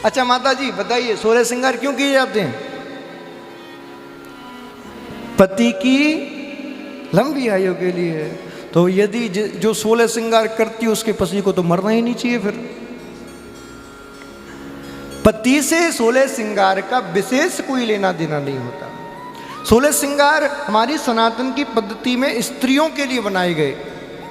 अच्छा माता जी बताइए, 16 श्रृंगार क्यों किए जाते हैं? पति की लंबी आयु के लिए। तो यदि जो 16 श्रृंगार करती है उसके पति को तो मरना ही नहीं चाहिए। फिर पति से 16 श्रृंगार का विशेष कोई लेना देना नहीं होता। 16 श्रृंगार हमारी सनातन की पद्धति में स्त्रियों के लिए बनाए गए।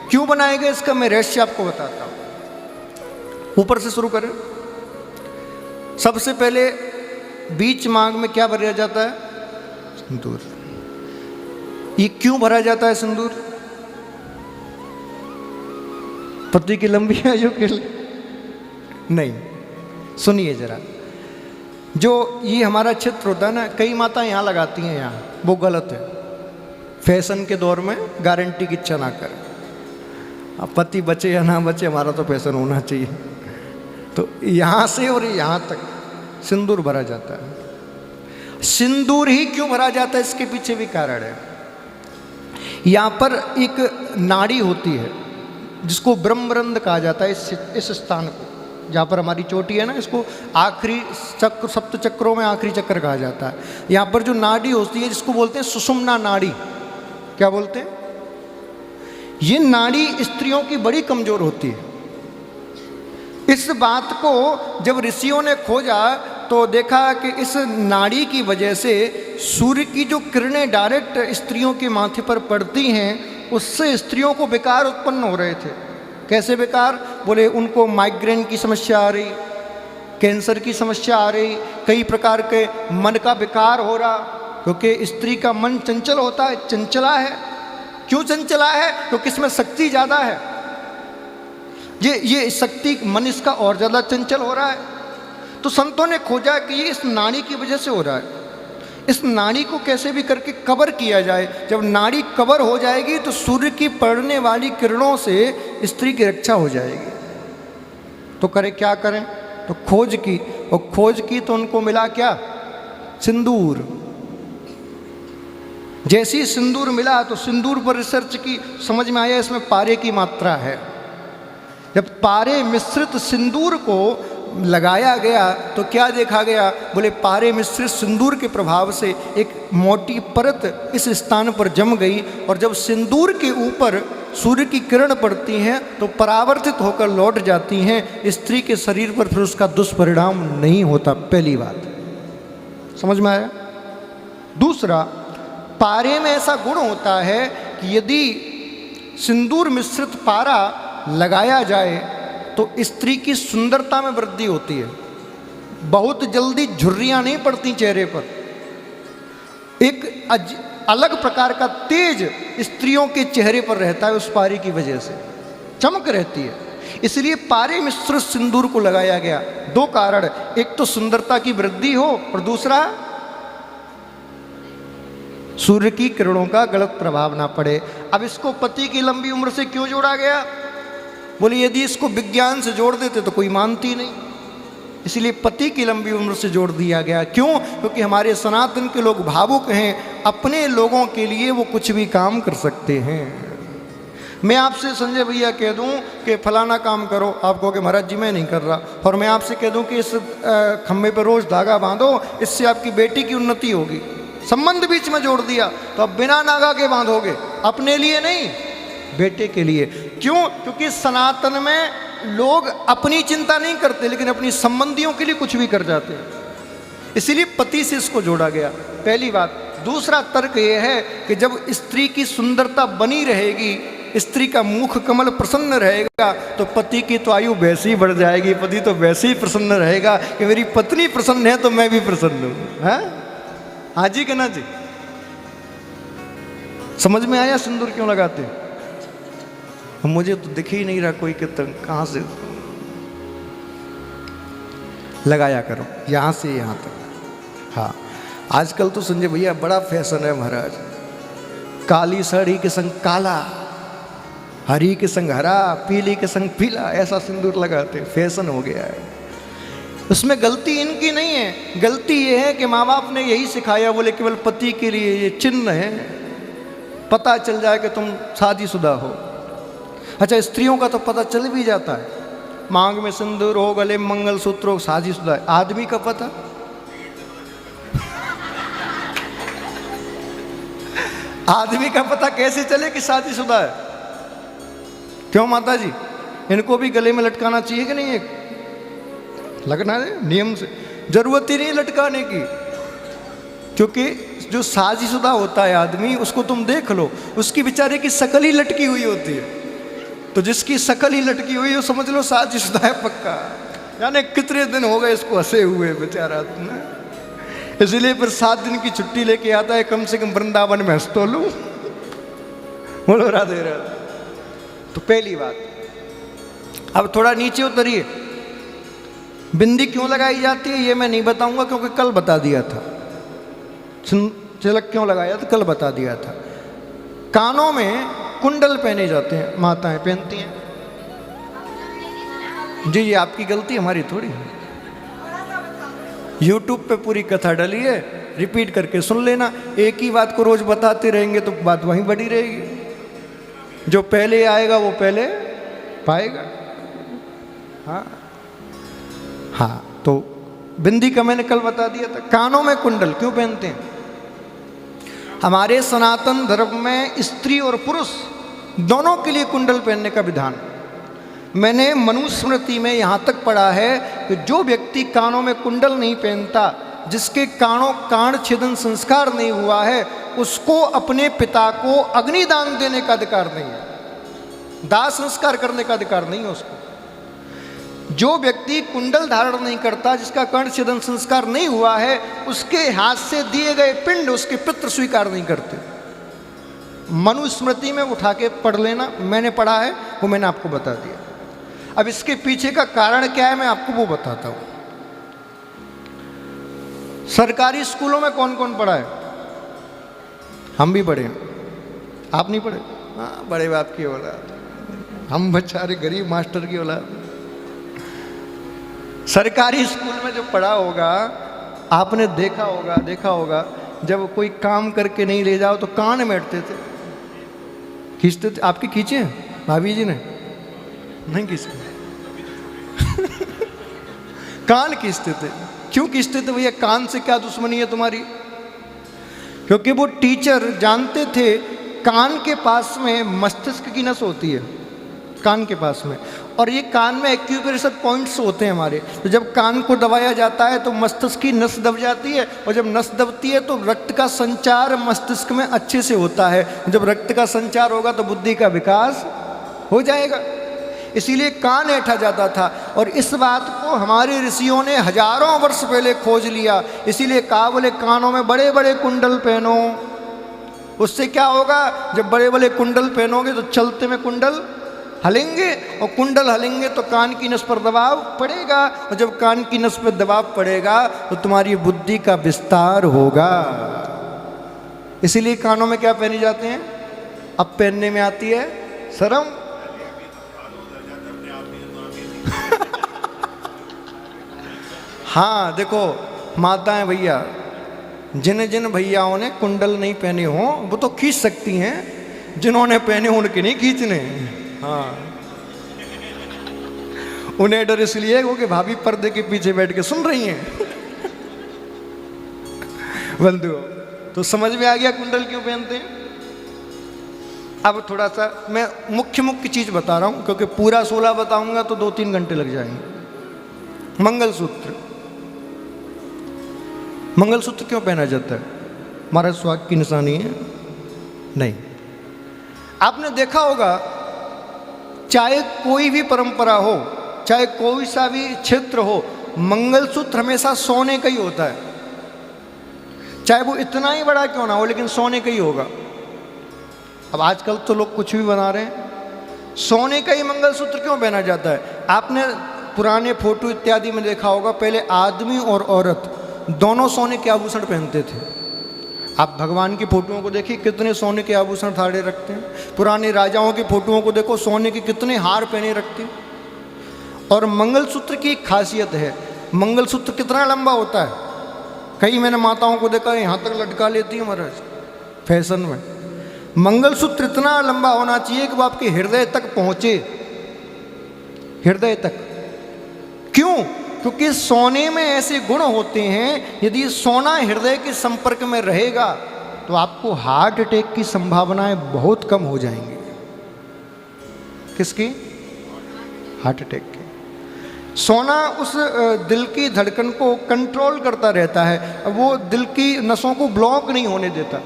क्यों बनाए गए इसका मैं रहस्य आपको बताता हूं। ऊपर से शुरू करें। सबसे पहले बीच मांग में क्या भरा जाता है? सिंदूर। ये क्यों भरा जाता है सिंदूर? पति की लंबी आयु के लिए नहीं। सुनिए जरा, जो ये हमारा चित्र होता है ना, कई माता यहाँ लगाती हैं, यहाँ वो गलत है। फैशन के दौर में गारंटी की इच्छा ना करें। अब पति बचे या ना बचे, हमारा तो फैशन होना चाहिए। तो यहाँ से और यहाँ तक सिंदूर भरा जाता है। सिंदूर ही क्यों भरा जाता है इसके पीछे भी कारण है। यहाँ पर एक नाड़ी होती है जिसको ब्रह्मरंध्र कहा जाता है। इस स्थान को जहाँ पर हमारी चोटी है ना, इसको आखिरी चक्र, सप्त चक्रों में आखिरी चक्र कहा जाता है। यहाँ पर जो नाड़ी होती है जिसको बोलते हैं सुषुम्ना नाड़ी। क्या बोलते हैं? ये नाड़ी स्त्रियों की बड़ी कमजोर होती है। इस बात को जब ऋषियों ने खोजा तो देखा कि इस नाड़ी की वजह से सूर्य की जो किरणें डायरेक्ट स्त्रियों के माथे पर पड़ती हैं, उससे स्त्रियों को विकार उत्पन्न हो रहे थे। कैसे विकार? बोले उनको माइग्रेन की समस्या आ रही, कैंसर की समस्या आ रही, कई प्रकार के मन का विकार हो रहा, क्योंकि स्त्री का मन चंचल होता है, चंचला है। क्यों चंचला है? क्योंकि इसमें शक्ति ज़्यादा है। ये शक्ति मन इसका और ज़्यादा चंचल हो रहा है। तो संतों ने खोजा कि ये इस नाड़ी की वजह से हो रहा है। इस नाड़ी को कैसे भी करके कवर किया जाए। जब नाड़ी कवर हो जाएगी तो सूर्य की पड़ने वाली किरणों से स्त्री की रक्षा हो जाएगी। तो करें क्या करें? तो खोज की, और खोज की तो उनको मिला क्या? सिंदूर। जैसे ही सिंदूर मिला तो सिंदूर पर रिसर्च की, समझ में आया इसमें पारे की मात्रा है। जब पारे मिश्रित सिंदूर को लगाया गया तो क्या देखा गया? बोले पारे मिश्रित सिंदूर के प्रभाव से एक मोटी परत इस स्थान पर जम गई, और जब सिंदूर के ऊपर सूर्य की किरण पड़ती हैं तो परावर्तित होकर लौट जाती हैं। स्त्री के शरीर पर फिर उसका दुष्परिणाम नहीं होता। पहली बात समझ में आया। दूसरा, पारे में ऐसा गुण होता है कि यदि सिंदूर मिश्रित पारा लगाया जाए तो स्त्री की सुंदरता में वृद्धि होती है। बहुत जल्दी झुर्रियां नहीं पड़ती चेहरे पर। एक अलग प्रकार का तेज स्त्रियों के चेहरे पर रहता है उस पारे की वजह से, चमक रहती है। इसलिए पारे मिश्रित सिंदूर को लगाया गया। दो कारण, एक तो सुंदरता की वृद्धि हो और दूसरा सूर्य की किरणों का गलत प्रभाव ना पड़े। अब इसको पति की लंबी उम्र से क्यों जोड़ा गया? बोले यदि इसको विज्ञान से जोड़ देते तो कोई मानती नहीं, इसलिए पति की लंबी उम्र से जोड़ दिया गया। क्यों? क्योंकि हमारे सनातन के लोग भावुक हैं, अपने लोगों के लिए वो कुछ भी काम कर सकते हैं। मैं आपसे संजय भैया कह दूं कि फलाना काम करो, आप कहोगे महाराज जी मैं नहीं कर रहा। और मैं आपसे कह दूं कि इस खम्भे पर रोज धागा बांधो, इससे आपकी बेटी की उन्नति होगी। संबंध बीच में जोड़ दिया तो अब बिना नागा के बांधोगे, अपने लिए नहीं बेटे के लिए। क्यों? क्योंकि सनातन में लोग अपनी चिंता नहीं करते लेकिन अपनी संबंधियों के लिए कुछ भी कर जाते हैं। इसीलिए पति से इसको जोड़ा गया, पहली बात। दूसरा तर्क यह है कि जब स्त्री की सुंदरता बनी रहेगी, स्त्री का मुख कमल प्रसन्न रहेगा, तो पति की तो आयु वैसे ही बढ़ जाएगी। पति तो वैसे ही प्रसन्न रहेगा कि मेरी पत्नी प्रसन्न है तो मैं भी प्रसन्न हूँ। है हाँ जी कि ना जी? समझ में आया सिंदूर क्यों लगाते हैं? मुझे तो दिख ही नहीं रहा कोई कितना कहाँ से लगाया करो, यहाँ से यहाँ तक। हाँ आजकल तो संजय भैया बड़ा फैशन है महाराज। काली साड़ी के संग काला, हरी के संग हरा, पीली के संग पीला, ऐसा सिंदूर लगाते, फैशन हो गया है। उसमें गलती इनकी नहीं है, गलती ये है कि माँ बाप ने यही सिखाया। बोले केवल पति के लिए ये चिन्ह है, पता चल जाए कि तुम शादीशुदा हो। अच्छा स्त्रियों का तो पता चल भी जाता है, मांग में सिंदूर हो, गले में मंगलसूत्र हो, शादीशुदा है। आदमी का पता आदमी का पता कैसे चले कि शादीशुदा है? क्यों माता जी, इनको भी गले में लटकाना चाहिए कि नहीं? एक लगना है नियम से, जरूरत ही नहीं लटकाने की, क्योंकि जो शादीशुदा होता है आदमी, उसको तुम देख लो, उसकी बेचारे की शकल ही लटकी हुई होती है। तो जिसकी शकल ही लटकी हुई है समझ लो शादीशुदा है पक्का। यानी कितने दिन हो गए इसको हंसे हुए बेचारा ना, इसलिए फिर 7 दिन की छुट्टी लेके आता है, कम से कम वृंदावन में हंस तो लूं। बोलो राधे राधे। तो पहली बात, अब थोड़ा नीचे उतरिए। बिंदी क्यों लगाई जाती है ये मैं नहीं बताऊंगा, क्योंकि कल बता दिया था। तिलक क्यों लगाया था कल बता दिया था। कानों में कुंडल पहने जाते हैं, माताएं पहनती हैं। जी जी, आपकी गलती, हमारी थोड़ी है। यूट्यूब पे पूरी कथा डली है, रिपीट करके सुन लेना। एक ही बात को रोज बताते रहेंगे तो बात वहीं बढ़ी रहेगी। जो पहले आएगा वो पहले पाएगा। हाँ हाँ, तो बिंदी का मैंने कल बता दिया था। कानों में कुंडल क्यों पहनते हैं? हमारे सनातन धर्म में स्त्री और पुरुष दोनों के लिए कुंडल पहनने का विधान। मैंने मनुस्मृति में यहाँ तक पढ़ा है कि जो व्यक्ति कानों में कुंडल नहीं पहनता, जिसके कानों कान छेदन संस्कार नहीं हुआ है, उसको अपने पिता को अग्निदान देने का अधिकार नहीं है, दाह संस्कार करने का अधिकार नहीं है उसको। जो व्यक्ति कुंडल धारण नहीं करता, जिसका कर्ण छेदन संस्कार नहीं हुआ है, उसके हाथ से दिए गए पिंड उसके पितृ स्वीकार नहीं करते। मनुस्मृति में उठा के पढ़ लेना, मैंने पढ़ा है, वो मैंने आपको बता दिया। अब इसके पीछे का कारण क्या है मैं आपको वो बताता हूं। सरकारी स्कूलों में कौन कौन पढ़ा है? हम भी पढ़े, आप नहीं पढ़े? हाँ, बड़े बाप की औलाद, हम बेचारे गरीब मास्टर की औलाद। सरकारी स्कूल में जो पढ़ा होगा, आपने देखा होगा जब कोई काम करके नहीं ले जाओ तो कान बैठते थे, खींचते थे। आपके खींचे भाभी जी ने? नहीं खींचे। कान खींचते थे। क्यों खींचते थे भैया? कान से क्या दुश्मनी है तुम्हारी? क्योंकि वो टीचर जानते थे कान के पास में मस्तिष्क की नस होती है, कान के पास में, और ये कान में एक्यूप्रेशर पॉइंट्स होते हैं हमारे। तो जब कान को दबाया जाता है तो मस्तिष्क की नस दब जाती है, और जब नस दबती है तो रक्त का संचार मस्तिष्क में अच्छे से होता है। जब रक्त का संचार होगा तो बुद्धि का विकास हो जाएगा। इसीलिए कान ऐंठा जाता था, और इस बात को हमारे ऋषियों ने हजारों वर्ष पहले खोज लिया। इसीलिए कहा, बोले कानों में बड़े बड़े कुंडल पहनो। उससे क्या होगा? जब बड़े बड़े कुंडल पहनोगे तो चलते में कुंडल हलेंगे, और कुंडल हलेंगे तो कान की नस पर दबाव पड़ेगा, और जब कान की नस पर दबाव पड़ेगा तो तुम्हारी बुद्धि का विस्तार होगा। इसीलिए कानों में क्या पहने जाते हैं? अब पहनने में आती है शर्म। हाँ देखो माताएं भैया, जिन जिन भैयाओं ने कुंडल नहीं पहने हो वो तो खींच सकती हैं, जिन्होंने पहने उनके नहीं खींचने। हाँ, उन्हें डर इसलिए वो कि भाभी पर्दे के पीछे बैठ के सुन रही हैं। बंधु, तो समझ में आ गया कुंडल क्यों पहनते हैं? अब थोड़ा सा मैं मुख्य चीज बता रहा हूं, क्योंकि पूरा 16 बताऊंगा तो 2-3 घंटे लग जाएंगे। मंगलसूत्र, मंगलसूत्र क्यों पहना जाता है? हमारा सुहाग की निशानी है? नहीं। आपने देखा होगा, चाहे कोई भी परंपरा हो, चाहे कोई सा भी क्षेत्र हो, मंगलसूत्र हमेशा सोने का ही होता है। चाहे वो इतना ही बड़ा क्यों ना हो, लेकिन सोने का ही होगा। अब आजकल तो लोग कुछ भी बना रहे हैं। सोने का ही मंगलसूत्र क्यों पहना जाता है? आपने पुराने फोटो इत्यादि में देखा होगा, पहले आदमी और औरत दोनों सोने के आभूषण पहनते थे। आप भगवान की फोटोओं को देखिए, कितने सोने के आभूषण थाड़े रखते हैं। पुराने राजाओं की फोटोओं को देखो, सोने के कितने हार पहने रखते हैं। और मंगलसूत्र की एक खासियत है, मंगलसूत्र कितना लंबा होता है। कई मैंने माताओं को देखा यहाँ तक लटका लेती है महाराज फैशन में। मंगलसूत्र इतना लंबा होना चाहिए कि वो आपके हृदय तक पहुँचे, हृदय तक। क्यों? क्योंकि सोने में ऐसे गुण होते हैं, यदि सोना हृदय के संपर्क में रहेगा तो आपको हार्ट अटैक की संभावनाएं बहुत कम हो जाएंगी। किसकी? हार्ट अटैक की। सोना उस दिल की धड़कन को कंट्रोल करता रहता है, वो दिल की नसों को ब्लॉक नहीं होने देता,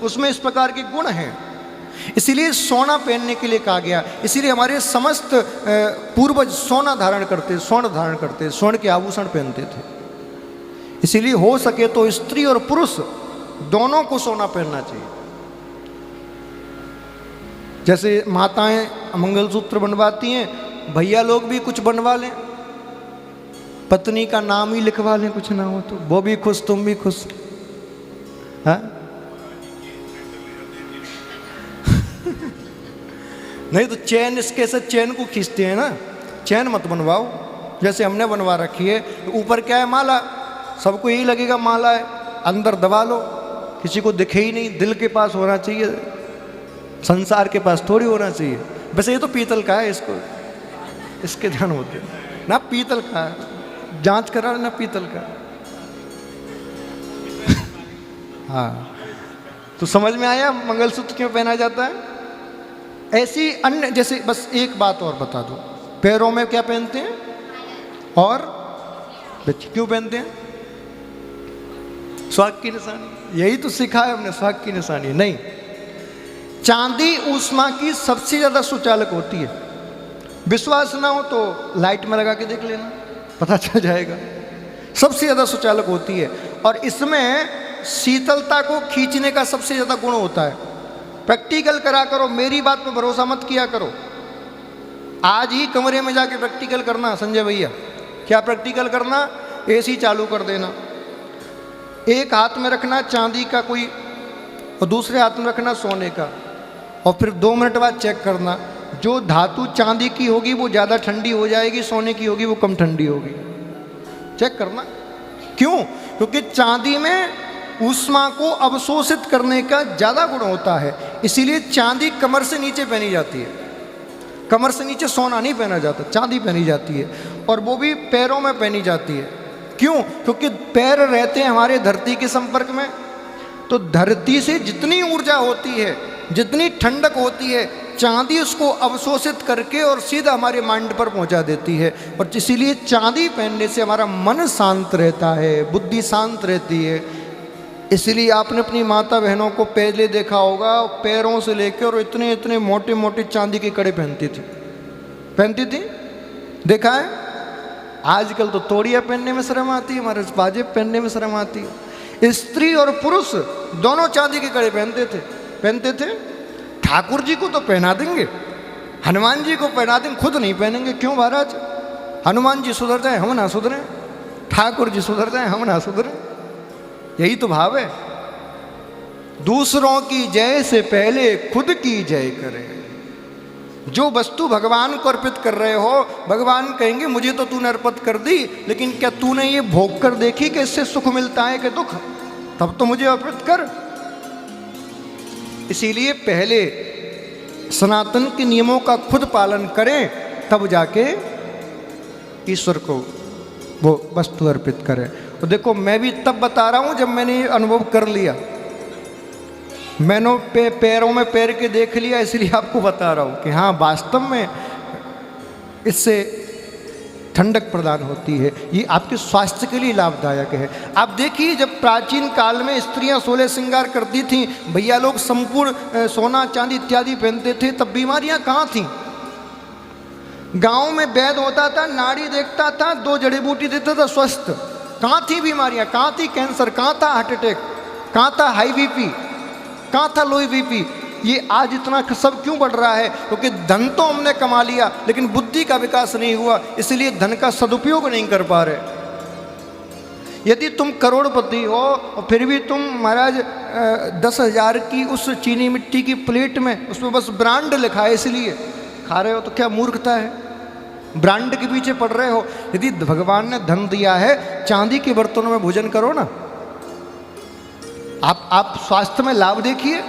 उसमें इस प्रकार के गुण हैं। इसीलिए सोना पहनने के लिए कहा गया। इसीलिए हमारे समस्त पूर्वज सोना धारण करते, स्वर्ण धारण करते, स्वर्ण के आभूषण पहनते थे। इसीलिए हो सके तो स्त्री और पुरुष दोनों को सोना पहनना चाहिए। जैसे माताएं मंगलसूत्र बनवाती हैं, भैया लोग भी कुछ बनवा लें, पत्नी का नाम ही लिखवा लें, कुछ ना हो तो वो भी खुश, तुम भी खुश। हाँ नहीं तो चैन, इसके से चैन को खींचते हैं ना, चैन मत बनवाओ। जैसे हमने बनवा रखी है, ऊपर क्या है? माला। सबको यही लगेगा माला है, अंदर दबा लो, किसी को दिखे ही नहीं। दिल के पास होना चाहिए, संसार के पास थोड़ी होना चाहिए। वैसे ये तो पीतल का है, इसके ध्यान होते ना, पीतल का है, जांच करा ना पीतल का। हाँ, तो समझ में आया मंगलसूत्र क्यों पहना जाता है? ऐसी अन्य, जैसे बस एक बात और बता दो, पैरों में क्या पहनते हैं और बच्चे क्यों पहनते हैं? सुहाग की निशानी। यही तो सिखा है हमने, सुहाग की निशानी नहीं। चांदी ऊष्मा की सबसे ज्यादा सुचालक होती है। विश्वास ना हो तो लाइट में लगा के देख लेना, पता चल जाएगा। सबसे ज्यादा सुचालक होती है और इसमें शीतलता को खींचने का सबसे ज्यादा गुण होता है। प्रैक्टिकल करा करो, मेरी बात पे भरोसा मत किया करो। आज ही कमरे में जाके प्रैक्टिकल करना संजय भैया। क्या प्रैक्टिकल करना? एसी चालू कर देना, एक हाथ में रखना चांदी का कोई और दूसरे हाथ में रखना सोने का, और फिर 2 मिनट बाद चेक करना। जो धातु चांदी की होगी वो ज़्यादा ठंडी हो जाएगी, सोने की होगी वो कम ठंडी होगी। चेक करना। क्यों? क्योंकि चांदी में ऊष्मा को अवशोषित करने का ज़्यादा गुण होता है। इसीलिए चांदी कमर से नीचे पहनी जाती है। कमर से नीचे सोना नहीं पहना जाता, चांदी पहनी जाती है, और वो भी पैरों में पहनी जाती है। क्यों? क्योंकि पैर रहते हैं हमारे धरती के संपर्क में, तो धरती से जितनी ऊर्जा होती है, जितनी ठंडक होती है, चांदी उसको अवशोषित करके और सीधा हमारे माइंड पर पहुंचा देती है। और इसीलिए चांदी पहनने से हमारा मन शांत रहता है, बुद्धि शांत रहती है। इसलिए आपने अपनी माता बहनों को पहले देखा होगा, पैरों से लेकर और इतने इतने मोटे मोटे चांदी के कड़े पहनती थी। देखा है? आजकल तो तोड़िया पहनने में शर्म आती है, हमारे पाजेब पहनने में शर्म आती है। स्त्री और पुरुष दोनों चांदी के कड़े पहनते थे। ठाकुर जी को तो पहना देंगे, हनुमान जी को पहना देंगे, खुद नहीं पहनेंगे। क्यों महाराज? हनुमान जी सुधर जाए हम ना सुधरें, ठाकुर जी सुधर जाए हम ना सुधरें। यही तो भाव है। दूसरों की जय से पहले खुद की जय करें। जो वस्तु भगवान को अर्पित कर रहे हो, भगवान कहेंगे मुझे तो तूने अर्पित कर दी, लेकिन क्या तूने ये भोग कर देखी कि इससे सुख मिलता है कि दुख? तब तो मुझे अर्पित कर। इसीलिए पहले सनातन के नियमों का खुद पालन करें, तब जाके ईश्वर को वो वस्तु अर्पित करें। तो देखो, मैं भी तब बता रहा हूं जब मैंने अनुभव कर लिया, मैंने पैरों में पैर के देख लिया, इसलिए आपको बता रहा हूं कि हाँ, वास्तव में इससे ठंडक प्रदान होती है। ये आपके स्वास्थ्य के लिए लाभदायक है। आप देखिए, जब प्राचीन काल में स्त्रियां 16 श्रृंगार करती थीं, भैया लोग संपूर्ण सोना चांदी इत्यादि पहनते थे, तब बीमारियां कहाँ थीं? गांव में वैद्य होता था, नाड़ी देखता था, 2 जड़ी बूटी देता था, स्वस्थ। कहाँ थी बीमारियां? कहाँ थी कैंसर? कहाँ था हार्ट अटैक? कहाँ था हाई बीपी? कहाँ था लो बीपी? ये आज इतना सब क्यों बढ़ रहा है? क्योंकि धन तो हमने कमा लिया, लेकिन बुद्धि का विकास नहीं हुआ, इसलिए धन का सदुपयोग नहीं कर पा रहे। यदि तुम करोड़पति हो और फिर भी तुम महाराज 10,000 की उस चीनी मिट्टी की प्लेट में उसमें बस ब्रांड लिखा है इसलिए खा रहे हो, तो क्या मूर्खता है? ब्रांड के पीछे पड़ रहे हो। यदि भगवान ने धन दिया है, चांदी के बर्तनों में भोजन करो ना। आप स्वास्थ्य में लाभ देखिए।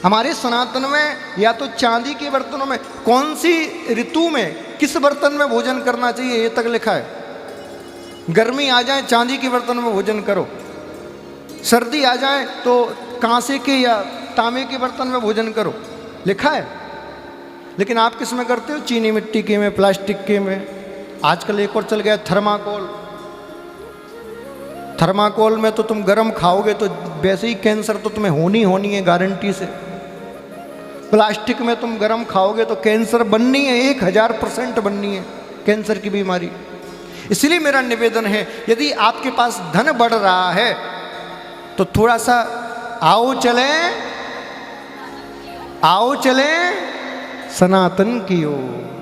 हमारे सनातन में या तो चांदी के बर्तनों में, कौन सी ऋतु में किस बर्तन में भोजन करना चाहिए ये तक लिखा है। गर्मी आ जाए चांदी के बर्तन में भोजन करो, सर्दी आ जाए तो कांसे के या तांबे के बर्तन में भोजन करो, लिखा है। लेकिन आप किस में करते हो? चीनी मिट्टी के में, प्लास्टिक के में। आजकल एक और चल गया थर्माकोल। थर्माकोल में तो तुम गर्म खाओगे तो वैसे ही कैंसर तो तुम्हें होनी है गारंटी से। प्लास्टिक में तुम गर्म खाओगे तो कैंसर बननी है, 1000% बननी है कैंसर की बीमारी। इसलिए मेरा निवेदन है, यदि आपके पास धन बढ़ रहा है तो थोड़ा सा आओ चलें सनातन की ओर।